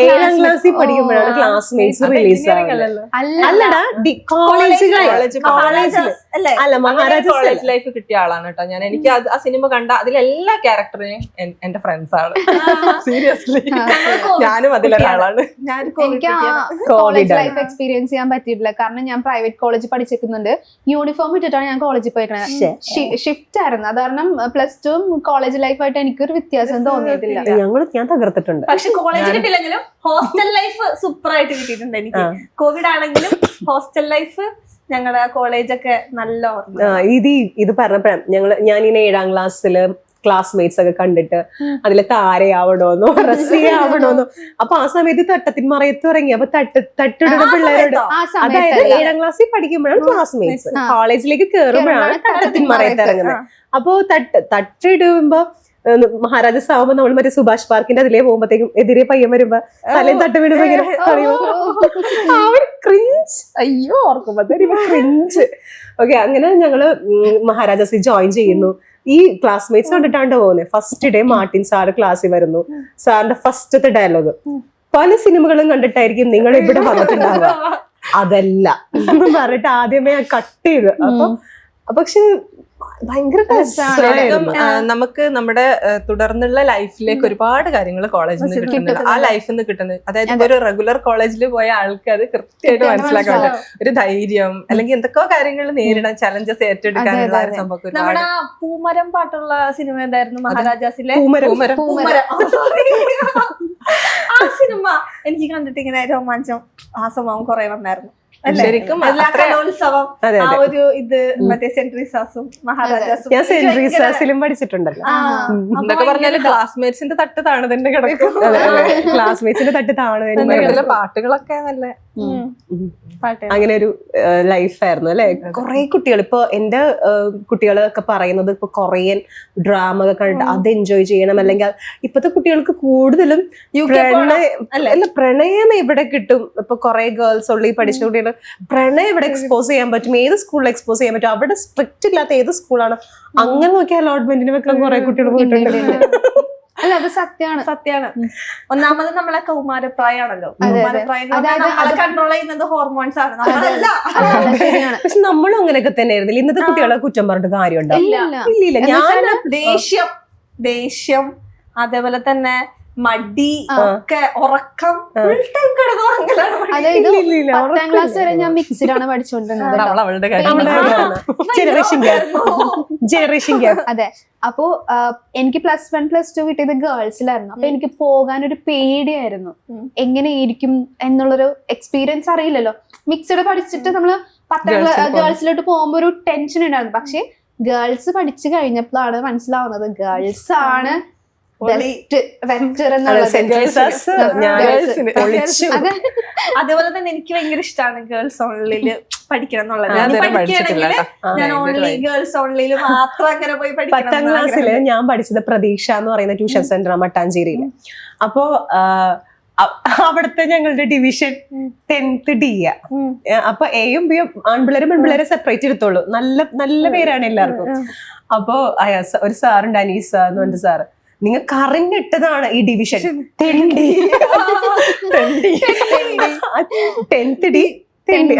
7ാം ക്ലാസ്സിൽ പഠിക്കുമ്പോഴാണ് ക്ലാസ്മേറ്റ്സ് റിലീസ് ആവുന്നത്. അല്ലടാ, കോളേജ് അല്ല, മഹാരാജാസ് ലൈഫ് കിട്ടിയ ആളാണ് കേട്ടോ ഞാൻ. എനിക്ക് ആ സിനിമ കണ്ട അതിലെല്ലാ ക്യാരക്ടറിനെയും എന്റെ ഫ്രണ്ട്സ് ആണ്. സീരിയസ്ലി, ഞാനും അതിലൊരാളാണ്. എനിക്ക് കോളേജ് ലൈഫ് എക്സ്പീരിയൻസ് ചെയ്യാൻ പറ്റിയിട്ടില്ല. കാരണം ഞാൻ പ്രൈവറ്റ് കോളേജ് പഠിച്ചിരിക്കുന്നുണ്ട്. യൂണിഫോം ഇട്ടിട്ടാണ് ഞാൻ കോളേജിൽ പോയിക്കണത്. ഷിഫ്റ്റ് ആയിരുന്നു. അത് കാരണം +2 കോളേജ് ലൈഫായിട്ട് എനിക്കൊരു വ്യത്യാസം തോന്നിയിട്ടില്ല. ഞാൻ തകർത്തിട്ടുണ്ട്. പക്ഷെ കോളേജ് കിട്ടില്ലെങ്കിലും ഹോസ്റ്റൽ ലൈഫ് സൂപ്പർ ആയിട്ട് കിട്ടിയിട്ടുണ്ട് എനിക്ക്. കോവിഡ് ആണെങ്കിലും ഹോസ്റ്റൽ ലൈഫ് ഞങ്ങളുടെ കോളേജൊക്കെ നല്ല ഓർമ്മ. ഇത് പറഞ്ഞപ്പോഴാണ് ഞാനിങ്ങനെ 7ാം ക്ലാസ്സില് ക്ലാസ്മേറ്റ്സ് ഒക്കെ കണ്ടിട്ട് അതിലെ താരയാവണോന്നോ റസിയാവണോന്നോ. അപ്പൊ ആ സമയത്ത് തട്ടത്തിൻ മറയത്ത് ഇറങ്ങി. അപ്പൊ തട്ടിടുന്ന പിള്ളേരോട്, അതായത് 7ാം ക്ലാസ്സിൽ പഠിക്കുമ്പോഴാണ് ക്ലാസ്മേറ്റ്സ്, കോളേജിലേക്ക് കയറുമ്പോഴാണ് തട്ടത്തിൻ മറയത്ത് ഇറങ്ങുന്നത്. അപ്പൊ തട്ടിടുമ്പോ മഹാരാജാസ് ആവുമ്പോ നമ്മൾ മറ്റേ സുഭാഷ് പാർക്കിന്റെ അതിലേ പോകുമ്പോഴത്തേക്കും എതിരെ പയ്യൻ വരുമ്പോ തലയും തട്ട് വീടുമ്പോ ഇങ്ങനെ ക്രിഞ്ച്. അയ്യോ, ഓർക്കുമ്പോഴത്തേക്കും ക്രിഞ്ച്. ഓക്കെ, അങ്ങനെ ഞങ്ങള് മഹാരാജാസിൽ ജോയിൻ ചെയ്യുന്നു. ഈ ക്ലാസ്മേറ്റ്സ് കണ്ടിട്ടാണ് പോകുന്നത്. ഫസ്റ്റ് ഡേ മാർട്ടിൻ സാറ് ക്ലാസ്സിൽ വരുന്നു. സാറിന്റെ ഫസ്റ്റത്തെ ഡയലോഗ് പല സിനിമകളും കണ്ടിട്ടായിരിക്കും നിങ്ങൾ ഇവിടെ വന്നിട്ടുണ്ടാവുക. അതല്ല എന്ന് പറഞ്ഞിട്ട് ആദ്യമേ കട്ട് ചെയ്ത്. അപ്പൊ പക്ഷെ ഭയങ്കര ശരിക്കും നമുക്ക് നമ്മുടെ തുടർന്നുള്ള ലൈഫിലേക്ക് ഒരുപാട് കാര്യങ്ങൾ കോളേജിൽ നിന്ന് കിട്ടുന്നുണ്ട്, ആ ലൈഫിൽ നിന്ന് കിട്ടുന്നത്. അതായത് ഇപ്പൊ ഒരു റെഗുലർ കോളേജിൽ പോയ ആൾക്ക് അത് കൃത്യമായിട്ട് മനസ്സിലാക്കാറുണ്ട്. ഒരു ധൈര്യം അല്ലെങ്കിൽ എന്തൊക്കെയോ കാര്യങ്ങൾ നേരിടാൻ, ചലഞ്ചസ് ഏറ്റെടുക്കാനുള്ള ഒരു സംഭവം. നമ്മുടെ പൂമരം പാട്ടുള്ള സിനിമ എന്തായിരുന്നു? മഹാരാജാസിലെ പൂമരം. ആ സിനിമ എനിക്ക് കണ്ടിട്ട് ഇങ്ങനെ രോമാഞ്ചം ആ സ്വഭാവം കുറെ വന്നായിരുന്നു. ശരിക്കും എല്ലാ കലോത്സവം ആ ഒരു ഇത് മറ്റേ സെന്റ് റീസാസും മഹാരാജാസും ഞാൻ സെന്റ് റീസാസിലും പഠിച്ചിട്ടുണ്ടല്ലോ. എന്നൊക്കെ പറഞ്ഞാല് ക്ലാസ്മേറ്റ്സിന്റെ തട്ട് താണതിന്റെ കിടക്കും. ക്ലാസ്മേറ്റ്സിന്റെ തട്ട് താണു. പാട്ടുകളൊക്കെ നല്ല അങ്ങനെ ഒരു ലൈഫായിരുന്നു അല്ലെ. കുറെ കുട്ടികൾ ഇപ്പൊ എന്റെ കുട്ടികളൊക്കെ പറയുന്നത് ഇപ്പൊ കൊറിയൻ ഡ്രാമ ഒക്കെ കണ്ടിട്ട് അത് എൻജോയ് ചെയ്യണം. അല്ലെങ്കിൽ ഇപ്പത്തെ കുട്ടികൾക്ക് കൂടുതലും പ്രണയം എവിടെ കിട്ടും. ഇപ്പൊ കുറെ ഗേൾസ് ഉള്ളി പഠിച്ച കുട്ടികൾ പ്രണയം ഇവിടെ എക്സ്പോസ് ചെയ്യാൻ പറ്റും, ഏത് സ്കൂളിൽ എക്സ്പോസ് ചെയ്യാൻ പറ്റും, അവിടെ സ്ട്രിക്റ്റ് ഇല്ലാത്ത ഏത് സ്കൂളാണ് അങ്ങനെ നോക്കിയാൽ അലോട്ട്മെന്റിന് വെക്കാൻ കുറെ കുട്ടികൾ പോയിട്ടുണ്ട്. അല്ല അത് സത്യമാണ്. ഒന്നാമത് നമ്മളെ കൗമാരപ്രായാണല്ലോ. കൗമാരപ്രായം നമ്മളെ കൺട്രോൾ ചെയ്യുന്നത് ഹോർമോൺസ് ആണ്. നമ്മളല്ല. പക്ഷെ നമ്മളും അങ്ങനെയൊക്കെ തന്നെ ആയിരുന്നില്ല. ഇന്നത്തെ കുട്ടികളെ കുറ്റം പറഞ്ഞിട്ട് കാര്യമുണ്ടോ? ഇല്ല. ഞാൻ ദേഷ്യം അതേപോലെ തന്നെ മടി ഒക്കെ ഉറക്കം ഫുൾ ടൈം കിടന്നുറങ്ങലാണ്. അതായത് 10ാം ക്ലാസ് വരെ ഞാൻ മിക്സിലാണ് പഠിച്ചുകൊണ്ടിരുന്നത്. Generation gap. അതെ. അപ്പോ എനിക്ക് +1 +2 കിട്ടിയത് ഗേൾസിലായിരുന്നു. അപ്പൊ എനിക്ക് പോകാൻ ഒരു പേടിയായിരുന്നു. എങ്ങനെയായിരിക്കും എന്നുള്ളൊരു എക്സ്പീരിയൻസ് അറിയില്ലല്ലോ. മിക്സഡ് പഠിച്ചിട്ട് നമ്മള് 10ാം ഗേൾസിലോട്ട് പോകുമ്പോ ഒരു ടെൻഷൻ ഉണ്ടായിരുന്നു. പക്ഷെ ഗേൾസ് പഠിച്ചു കഴിഞ്ഞപ്പോഴാണ് മനസ്സിലാവുന്നത് ഗേൾസ് ആണ് അതേപോലെ തന്നെ എനിക്ക് ഭയങ്കര ഇഷ്ടമാണ് ഗേൾസ് ഓൺലൈനില് പഠിക്കണം എന്നുള്ളത്. പഠിക്കുകയാണെങ്കിൽ ഞാൻ ഓൺലി ഗേൾസ് ഓൺലൈനിൽ മാത്രം അങ്ങനെ പോയി പഠിക്കണം. 10ാം ക്ലാസ്സില് ഞാൻ പഠിച്ചത് പ്രതീക്ഷ എന്ന് പറയുന്ന ട്യൂഷൻ സെന്റർ മട്ടാഞ്ചേരിയില്. അപ്പോ അവിടുത്തെ ഞങ്ങളുടെ ഡിവിഷൻ 10th D. അപ്പൊ എയും ബിയും ആൺപിള്ളേരും പെൺപിള്ളേരെ സെപ്പറേറ്റ് എടുത്തോളൂ. നല്ല പേരാണ് എല്ലാവർക്കും. അപ്പൊ ഒരു സാറുണ്ട്, അനീസ എന്ന് പറഞ്ഞ സാറ്, നിങ്ങൾക്ക് അറിഞ്ഞിട്ടതാണ് ഈ ഡിവിഷൻ 10th D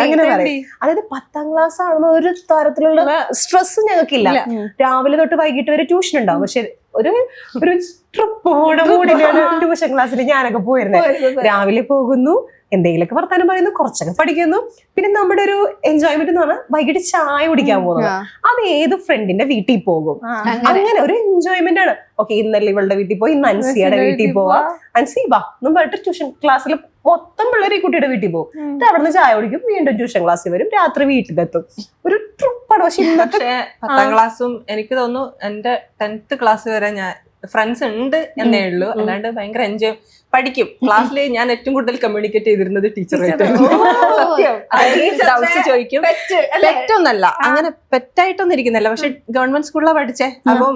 അങ്ങനെ പറയും. അതായത് 10ാം ക്ലാസ് ആണെന്ന് ഒരു തരത്തിലുള്ള സ്ട്രെസ് ഞങ്ങൾക്കില്ല. രാവിലെ തൊട്ട് വൈകിട്ട് വരെ ട്യൂഷൻ ഉണ്ടാവും. പക്ഷെ ഒരു ട്രിപ്പോടുകൂടിയാണ് ട്യൂഷൻ ക്ലാസ്സിൽ ഞാനൊക്കെ പോയിരുന്നത്. രാവിലെ പോകുന്നു, എന്തെങ്കിലുമൊക്കെ വർത്താനം പറയുന്നു, കുറച്ചൊക്കെ പഠിക്കുന്നു. പിന്നെ നമ്മുടെ ഒരു എൻജോയ്മെന്റ് എന്ന് പറഞ്ഞാൽ വൈകിട്ട് ചായ കുടിക്കാൻ പോകുന്നത്. അത് ഏത് ഫ്രണ്ടിന്റെ വീട്ടിൽ പോകും, അങ്ങനെ ഒരു എൻജോയ്മെന്റ് ആണ്. ഓക്കെ, ഇന്നലെ ഇവളുടെ വീട്ടിൽ പോയി, ഇന്ന് അൻസിയുടെ വീട്ടിൽ പോവാ, അൻസി വാ എന്നും പറഞ്ഞിട്ട് ട്യൂഷൻ ക്ലാസ്സിൽ മൊത്തം പിള്ളേർ ഈ കുട്ടിയുടെ വീട്ടിൽ പോകും. അവിടെ നിന്ന് ചായ കുടിക്കും, വീണ്ടും ട്യൂഷൻ ക്ലാസ്സിൽ വരും, രാത്രി വീട്ടിലെത്തും. ഒരു ട്രിപ്പാണ്. പക്ഷെ 10ാം ക്ലാസ്സും എനിക്ക് തോന്നുന്നു എന്റെ 10th ക്ലാസ് വരെ ഞാൻ ഫ്രണ്ട്സ് ഉണ്ട് എന്നേ ഉള്ളൂ. അല്ലാണ്ട് ഭയങ്കര എൻജോയ് പഠിക്കും. ക്ലാസ്സിൽ ഞാൻ ഏറ്റവും കൂടുതൽ കമ്മ്യൂണിക്കേറ്റ് ചെയ്തിരുന്നത് ടീച്ചറായിട്ടാണ്. സത്യം. ഡൗട്ട്സ് ചോദിക്കും. പെറ്റൊന്നല്ല, അങ്ങനെ പെറ്റായിട്ടൊന്നും ഇരിക്കുന്നില്ല. പക്ഷെ ഗവൺമെന്റ് സ്കൂളിലാണ് പഠിച്ചേ. അപ്പം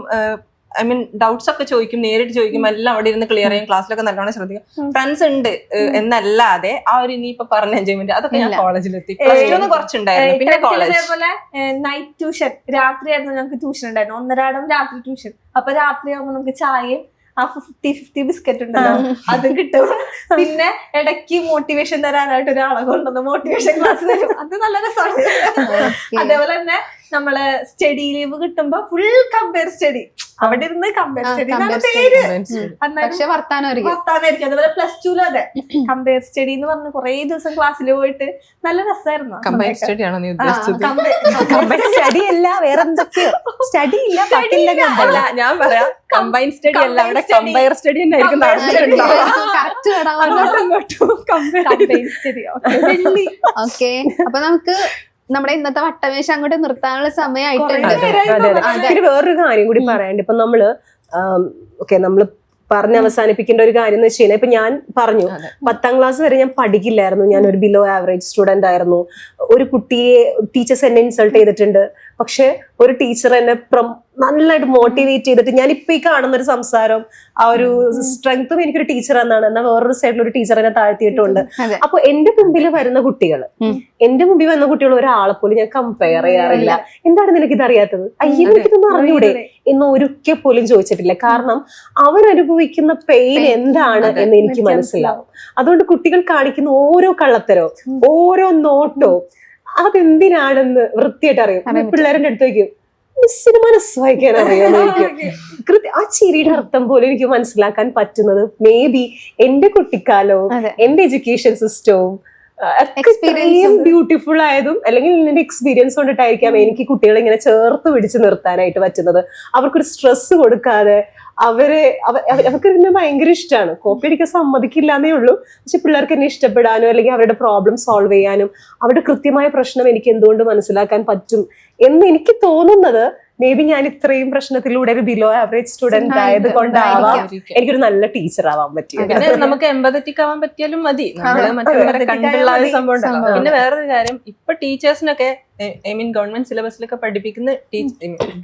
ഐ മീൻ ഡൗട്ട്സ് ഒക്കെ ചോദിക്കും, നേരിട്ട് ചോദിക്കും, എല്ലാം അവിടെ ഇരുന്ന് ക്ലിയർ ചെയ്യും. ക്ലാസ്സിലൊക്കെ നല്ലോണം ശ്രദ്ധിക്കും. ഫ്രണ്ട്സ് ഉണ്ട് എന്നല്ലാതെ ആ ഒരു ഇനിയിപ്പൊ പറഞ്ഞ എൻജോയ്മെന്റ് അതൊക്കെ ഞാൻ കോളേജിലെത്തി. കുറച്ചുണ്ടായിരുന്നു. പിന്നെ കോളേജ് അതേപോലെ നൈറ്റ് ട്യൂഷൻ രാത്രിയായിരുന്നു. ഞങ്ങൾക്ക് ട്യൂഷൻ ഉണ്ടായിരുന്നു, 1:30 രാത്രി ട്യൂഷൻ. അപ്പൊ രാത്രിയാകുമ്പോ നമുക്ക് ചായയും ആ 50-50 ബിസ്ക്കറ്റ് ഉണ്ടല്ലോ അത് കിട്ടും. പിന്നെ ഇടയ്ക്ക് മോട്ടിവേഷൻ തരാനായിട്ട് ഒരാളെ കൊണ്ടുവന്ന് മോട്ടിവേഷൻ ക്ലാസ് തരും. അത് നല്ല രസമാണ്. അതേപോലെ തന്നെ നമ്മള് സ്റ്റഡി ലീവ് കിട്ടുമ്പോ ഫുൾ കമ്പയർ സ്റ്റഡി. അവിടെ ഇരുന്ന് കമ്പയർ സ്റ്റഡി പേര്. വർത്താനായിരിക്കും. അതുപോലെ +2 അതെ കമ്പയർ സ്റ്റഡി എന്ന് പറഞ്ഞ് കുറെ ദിവസം ക്ലാസ്സിൽ പോയിട്ട് നല്ല രസമായിരുന്നു. കമ്പയർ സ്റ്റഡി ആണോ നീ ഉദ്ദേശിച്ചത്? സ്റ്റഡി അല്ല, വേറെ എന്തൊക്കെയോ സ്റ്റഡി ഇല്ല. ഞാൻ പറയാം കമ്പൈൻ സ്റ്റഡി അല്ല, അവിടെ കമ്പയർ സ്റ്റഡി തന്നെ ആയിരിക്കും. ഓക്കെ, അപ്പൊ നമുക്ക് നമ്മുടെ ഇന്നത്തെ വട്ടമേശ അങ്ങോട്ട് നിർത്താനുള്ള സമയമായിട്ടുണ്ട്. പിന്നെ വേറൊരു കാര്യം കൂടി പറയാണ്ട്. ഇപ്പൊ നമ്മള് നമ്മള് പറഞ്ഞ് അവസാനിപ്പിക്കേണ്ട ഒരു കാര്യം എന്ന് വെച്ച് കഴിഞ്ഞാൽ, ഇപ്പൊ ഞാൻ പറഞ്ഞു 10ാം ക്ലാസ് വരെ ഞാൻ പഠിക്കില്ലായിരുന്നു. ഞാൻ ഒരു ബിലോ ആവറേജ് സ്റ്റുഡന്റ് ആയിരുന്നു. ഒരു കുട്ടിയെ ടീച്ചേഴ്സ് എന്നെ ഇൻസൾട്ട് ചെയ്തിട്ടുണ്ട്. പക്ഷെ ഒരു ടീച്ചർ എന്നെ നന്നായിട്ട് മോട്ടിവേറ്റ് ചെയ്തിട്ട് ഞാൻ ഇപ്പൊ ഈ കാണുന്ന ഒരു സംസാരം, ആ ഒരു സ്ട്രെങ്ത്തും എനിക്കൊരു ടീച്ചർ എന്നാണ്. എന്നാൽ വേറൊരു സൈഡിൽ ഒരു ടീച്ചർ എന്നെ താഴ്ത്തിയിട്ടുണ്ട്. അപ്പൊ എന്റെ മുമ്പിൽ വരുന്ന കുട്ടികൾ ഒരാളെ പോലും ഞാൻ കമ്പയർ ചെയ്യാറില്ല. എന്താണ് നിനക്ക് ഇത് അറിയാത്തത്? അയ്യോ, എനിക്കിതൊന്നും അറിഞ്ഞൂടെ? എന്ന് ഒരിക്കൽ പോലും ചോദിച്ചിട്ടില്ല. കാരണം അവരനുഭവിക്കുന്ന പെയിൻ എന്താണ് എന്ന് എനിക്ക് മനസ്സിലാവും. അതുകൊണ്ട് കുട്ടികൾ കാണിക്കുന്ന ഓരോ കള്ളത്തരവും ഓരോ നോട്ടവും അതെന്തിനാണെന്ന് വൃത്തിയായിട്ട് അറിയും. പിള്ളേരുടെ അടുത്ത് വയ്ക്കും, മിസ്സിന് മനസ്സ് വായിക്കാൻ അറിയാമായിരിക്കും. ആ ചിരിയുടെ അർത്ഥം പോലും എനിക്ക് മനസ്സിലാക്കാൻ പറ്റുന്നത് മേ ബി എന്റെ കുട്ടിക്കാലവും എന്റെ എഡ്യൂക്കേഷൻ സിസ്റ്റവും ഇത്രയും ബ്യൂട്ടിഫുൾ ആയതും അല്ലെങ്കിൽ എന്റെ എക്സ്പീരിയൻസ് കൊണ്ടിട്ടായിരിക്കാം എനിക്ക് കുട്ടികളെ ഇങ്ങനെ ചേർത്ത് പിടിച്ച് നിർത്താനായിട്ട് പറ്റുന്നത്. അവർക്കൊരു സ്ട്രെസ് കൊടുക്കാതെ അവർക്ക് എന്നെ ഭയങ്കര ഇഷ്ടമാണ്. കോപ്പി അടിക്കാൻ സമ്മതിക്കില്ല എന്നേ ഉള്ളൂ. പക്ഷെ പിള്ളേർക്ക് എന്നെ ഇഷ്ടപ്പെടാനോ അല്ലെങ്കിൽ അവരുടെ പ്രോബ്ലം സോൾവ് ചെയ്യാനും അവരുടെ കൃത്യമായ പ്രശ്നം എനിക്ക് എന്തുകൊണ്ട് മനസ്സിലാക്കാൻ പറ്റും എന്ന് എനിക്ക് തോന്നുന്നത് മേ ബി ഞാൻ ഇത്രയും പ്രശ്നത്തിലൂടെ ഒരു ബിലോ ആവറേജ് സ്റ്റുഡന്റ് ആയത് കൊണ്ടാവാം എനിക്കൊരു നല്ല ടീച്ചർ ആവാൻ പറ്റിയത്. പിന്നെ നമുക്ക് എമ്പതറ്റിക് ആവാൻ പറ്റിയാലും മതി, നമ്മള് മറ്റുള്ളവരെ കണ്ടുള്ള ഒരു സംഭവം ഉണ്ടല്ലോ. പിന്നെ വേറൊരു കാര്യം, ഇപ്പൊ ടീച്ചേഴ്സിനൊക്കെ ഐ മീൻ ഗവൺമെന്റ് സിലബസിലൊക്കെ പഠിപ്പിക്കുന്ന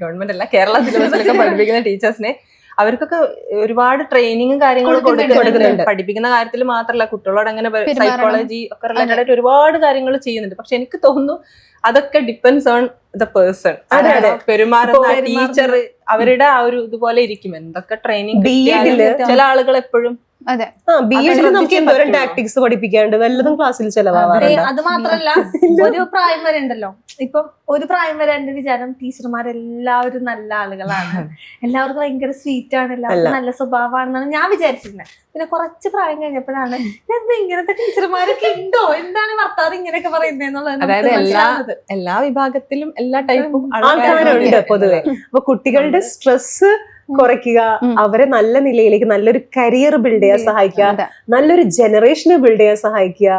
ഗവൺമെന്റ് അല്ല കേരള സിലബസിലൊക്കെ പഠിപ്പിക്കുന്ന ടീച്ചേഴ്സിനെ അവർക്കൊക്കെ ഒരുപാട് ട്രെയിനിങ്ങും കാര്യങ്ങളും കൊടുക്കുന്നുണ്ട്. പഠിപ്പിക്കുന്ന കാര്യത്തിൽ മാത്രമല്ല, കുട്ടികളോട് അങ്ങനെ സൈക്കോളജി ഒക്കെ റിലേറ്റഡ് ആയിട്ട് ഒരുപാട് കാര്യങ്ങൾ ചെയ്യുന്നുണ്ട്. പക്ഷെ എനിക്ക് തോന്നുന്നു അതൊക്കെ ഡിപ്പെൻഡ്സ് ഓൺ ദ പേഴ്സൺ. പെരുമാറുന്ന ടീച്ചർ അവരുടെ ആ ഒരു ഇതുപോലെ ഇരിക്കും. എന്തൊക്കെ ട്രെയിനിങ് ചില ആളുകൾ എപ്പോഴും ബിഎഡിൽ നമുക്ക് എന്തോരം ടാക്ടിക്സ് പഠിപ്പിക്കാണ്ട് വല്ലതും ക്ലാസ്സിൽ ചെലവാകാറുണ്ട്. അത് മാത്രല്ല ഒരു പ്രായം വരെ ഉണ്ടല്ലോ, ഇപ്പൊ ഒരു പ്രായം വരെ എന്റെ വിചാരം ടീച്ചർമാരെല്ലാവരും നല്ല ആളുകളാണ്, എല്ലാവർക്കും ഭയങ്കര സ്വീറ്റ് ആണ്, എല്ലാവർക്കും നല്ല സ്വഭാവമാണെന്നാണ് ഞാൻ വിചാരിച്ചിരുന്നത്. പിന്നെ കുറച്ച് പ്രായം കഴിഞ്ഞപ്പോഴാണ് എന്താ ഇങ്ങനത്തെ ടീച്ചർമാരൊക്കെ ഉണ്ടോ, എന്താണ് ഭർത്താവ് ഇങ്ങനെയൊക്കെ പറയുന്നത്. അതായത് എല്ലാ വിഭാഗത്തിലും എല്ലാ ടൈപ്പും ആൾക്കാരുണ്ട് പൊതുവെ. അപ്പൊ കുട്ടികളുടെ സ്ട്രെസ് കുറയ്ക്കുക, അവരെ നല്ല നിലയിലേക്ക് നല്ലൊരു കരിയർ ബിൽഡ് ചെയ്യാൻ സഹായിക്കുക, നല്ലൊരു ജനറേഷനെ ബിൽഡ് ചെയ്യാൻ സഹായിക്കുക.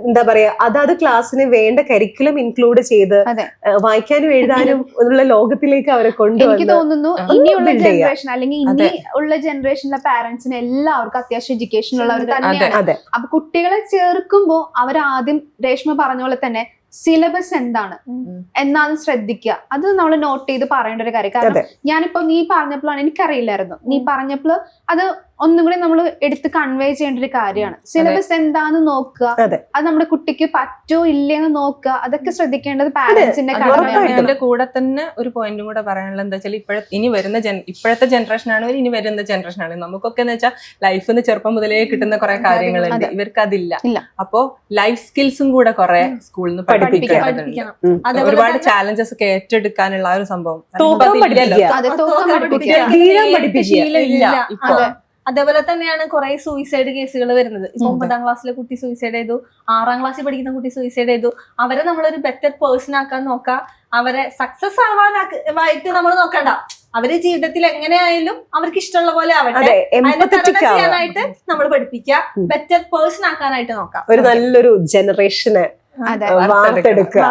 എന്താ പറയാ, അതാത് ക്ലാസ്സിന് വേണ്ട കരിക്കുലം ഇൻക്ലൂഡ് ചെയ്ത് വായിക്കാനും എഴുതാനും ഉള്ള ലോകത്തിലേക്ക് അവരെ കൊണ്ടുവന്ന് എനിക്ക് തോന്നുന്നു ഇനിയുള്ള ജനറേഷൻ അല്ലെങ്കിൽ ഇനി ഉള്ള ജനറേഷനിലെ പാരന്റ്സിന് എല്ലാവർക്കും അത്യാവശ്യം എഡ്യൂക്കേഷൻ ഉള്ളവർ തന്നെയാണ്. അപ്പൊ കുട്ടികളെ ചേർക്കുമ്പോ അവരാദ്യം രേഷ്മ പറഞ്ഞ പോലെ തന്നെ സിലബസ് എന്താണ് എന്നാണ് ശ്രദ്ധിക്കുക. അത് നമ്മൾ നോട്ട് ചെയ്ത് പറയേണ്ട ഒരു കാര്യം. കാരണം ഞാനിപ്പോ നീ പറഞ്ഞപ്പോഴാണ്, എനിക്കറിയില്ലായിരുന്നു, നീ പറഞ്ഞപ്പോൾ അത് ഒന്നും കൂടി നമ്മൾ എടുത്ത് കൺവേ ചെയ്യേണ്ട ഒരു കാര്യമാണ്. സിലബസ് എന്താന്ന് നോക്കുക, അത് നമ്മുടെ കുട്ടിക്ക് പറ്റോ ഇല്ലേന്ന് നോക്കുക, അതൊക്കെ ശ്രദ്ധിക്കേണ്ടത് പാരന്റ്സിന്റെ കടമയാണ്. അതിന്റെ കൂടെ തന്നെ ഒരു പോയിന്റും കൂടെ പറയാനുള്ളത് എന്താ വെച്ചാൽ, ഇപ്പോഴത്തെ ജനറേഷൻ ആണ് ഇനി വരുന്ന ജനറേഷൻ ആണ്. നമുക്കൊക്കെ എന്ന് വെച്ചാൽ ലൈഫിന്ന് ചെറുപ്പം മുതലേ കിട്ടുന്ന കുറെ കാര്യങ്ങളുണ്ട്, ഇവർക്ക് അതില്ല. അപ്പോ ലൈഫ് സ്കിൽസും കൂടെ കുറെ സ്കൂളിൽ നിന്ന് പഠിപ്പിക്കണം. ഒരുപാട് ചാലഞ്ചസ് ഒക്കെ ഏറ്റെടുക്കാനുള്ള ആ ഒരു സംഭവം അതേപോലെ തന്നെയാണ് കുറെ സൂയിസൈഡ് കേസുകൾ വരുന്നത്. ഇപ്പൊ 9ാം ക്ലാസ്സിലെ കുട്ടി സൂയിസൈഡ് ചെയ്തു, 6ാം ക്ലാസ്സിൽ പഠിക്കുന്ന കുട്ടി സൂയിസൈഡ് ചെയ്തു. അവരെ നമ്മളൊരു ബെറ്റർ പേഴ്സൺ ആക്കാൻ നോക്കാം, അവരെ സക്സസ് ആവാനായിട്ട് നമ്മൾ നോക്കണ്ട. അവര് ജീവിതത്തിൽ എങ്ങനെയായാലും അവർക്ക് ഇഷ്ടമുള്ള പോലെ ആവട്ടെ, ചെയ്യാനായിട്ട് നമ്മൾ പഠിപ്പിക്കുക, ബെറ്റർ പേഴ്സൺ ആക്കാനായിട്ട് നോക്കാം. ഒരു നല്ലൊരു ജനറേഷനെ വാർത്തെടുക്കുക.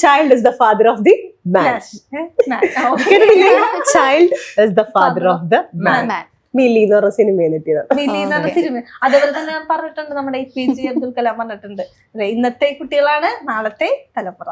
Child is the father of the man. Child is the father of the man. Mili എന്ന് പറഞ്ഞ സിനിമ മിലി എന്ന് പറഞ്ഞ സിനിമ. അതേപോലെ തന്നെ പറഞ്ഞിട്ടുണ്ട്, നമ്മുടെ APJ അബ്ദുൽ കലാം പറഞ്ഞിട്ടുണ്ട്, ഇന്നത്തെ കുട്ടികളാണ് നാളത്തെ തലമുറ.